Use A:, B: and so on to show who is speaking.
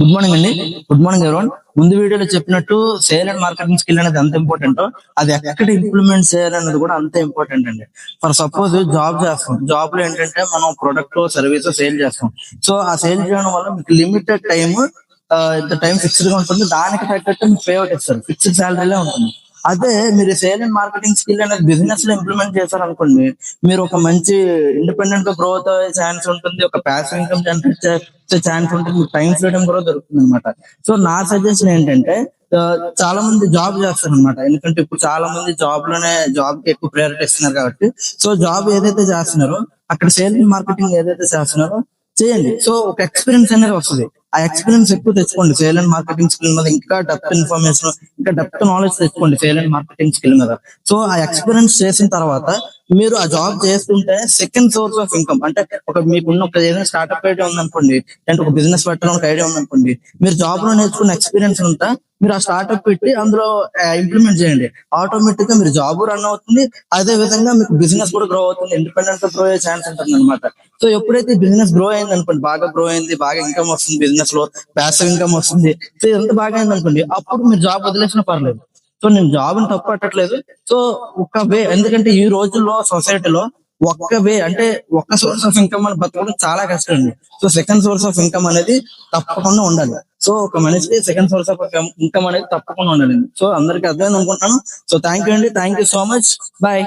A: Good morning అండి. Good morning everyone. ముందు వీడియోలో చెప్పినట్టు సేల్ అండ్ మార్కెటింగ్ స్కిల్ అనేది ఎంత ఇంపార్టెంట్, అది ఎక్కడ ఇంప్లిమెంట్ చేయాలన్నది కూడా అంతే ఇంపార్టెంట్ అండి. ఫర్ సపోజ్ జాబ్ చేస్తాం, జాబ్ లో ఏంటంటే మనం ప్రొడక్ట్ సర్వీస్ సేల్ చేస్తాం. సో ఆ సేల్ చేయడం వల్ల మీకు లిమిటెడ్ టైం, ఇంత టైం ఫిక్స్డ్ గా ఉంటుంది. దానికి తగ్గట్టు మీకు పే అవుట్ ఇస్తారు, ఫిక్స్డ్ శాలరీలే ఉంటుంది. అదే మీరు సేల్ అండ్ మార్కెటింగ్ స్కిల్ అనేది బిజినెస్ లో ఇంప్లిమెంట్ చేశారనుకోండి, మీరు ఒక మంచి ఇండిపెండెంట్ గా గ్రోత్ అయ్యే ఛాన్స్ ఉంటుంది, ఒక ప్యాసివ్ ఇన్కమ్ జనరేట్ చేసే ఛాన్స్ ఉంటుంది, మీకు టైం ఫ్రీడమ్ కూడా దొరుకుతుంది అనమాట. సో నా సజెషన్ ఏంటంటే, ఆ, చాలా మంది జాబ్ చేస్తారు అనమాట. ఎందుకంటే ఇప్పుడు చాలా మంది జాబ్ కి ఎక్కువ ప్రయారిటీ ఇస్తున్నారు కాబట్టి. సో జాబ్ ఏదైతే చేస్తున్నారో అక్కడ సేల్ అండ్ మార్కెటింగ్ ఏదైతే చేస్తున్నారో చేయండి. సో ఒక ఎక్స్పీరియన్స్ అనేది వస్తుంది. ఆ ఎక్స్పీరియన్స్ ఎక్కువ తెచ్చుకోండి సేల్ అండ్ మార్కెటింగ్ స్కిల్ మీద. ఇంకా డెప్త్ ఇన్ఫర్మేషన్, ఇంకా డెప్త్ నాలెడ్జ్ తెచ్చుకోండి సేల్ అండ్ మార్కెటింగ్ స్కిల్ మీద. సో ఆ ఎక్స్పీరియన్స్ చేసిన తర్వాత మీరు ఆ జాబ్ చేస్తుంటే సెకండ్ సోర్స్ ఆఫ్ ఇన్కమ్, అంటే మీకున్న ఒక ఏదైనా స్టార్ట్అప్ ఐడియా ఉందనుకోండి, అంటే ఒక బిజినెస్ పెట్టడానికి ఐడియా ఉందనుకోండి, మీరు జాబ్ లో నేర్చుకున్న ఎక్స్పీరియన్స్ ఉంటే మీరు ఆ స్టార్ట్అప్ పెట్టి అందులో ఇంప్లిమెంట్ చేయండి. ఆటోమేటిక్ గా మీరు జాబ్ రన్ అవుతుంది, అదే విధంగా మీకు బిజినెస్ కూడా గ్రో అవుతుంది, ఇండిపెండెంట్ గా గ్రో అయ్యే ఛాన్స్ ఉంటుంది అనమాట. సో ఎప్పుడైతే బిజినెస్ గ్రో అయింది అనుకోండి, బాగా గ్రో అయింది, బాగా ఇన్కమ్ వస్తుంది, బిజినెస్ లో ప్యాసివ్ ఇన్కమ్ వస్తుంది, సో ఇదంతా బాగా అయింది అనుకోండి, అప్పుడు మీరు జాబ్ వదిలేసినా పర్లేదు. సో నేను జాబ్ ని తప్పు పట్టట్లేదు. సో ఒక వే, ఎందుకంటే ఈ రోజుల్లో సొసైటీలో ఒక్క వే, అంటే ఒక్క సోర్స్ ఆఫ్ ఇన్కమ్ అని బతకడం చాలా కష్టం అండి. So second source of income అనేది తప్పకుండా ఉండాలి. సో ఒక మనిషికి సెకండ్ సోర్స్ ఆఫ్ ఇన్కమ్ అనేది తప్పకుండా ఉండాలి. సో అందరికి అర్థమైంది అనుకుంటాను. సో థ్యాంక్ యూ అండి, thank you so much, bye.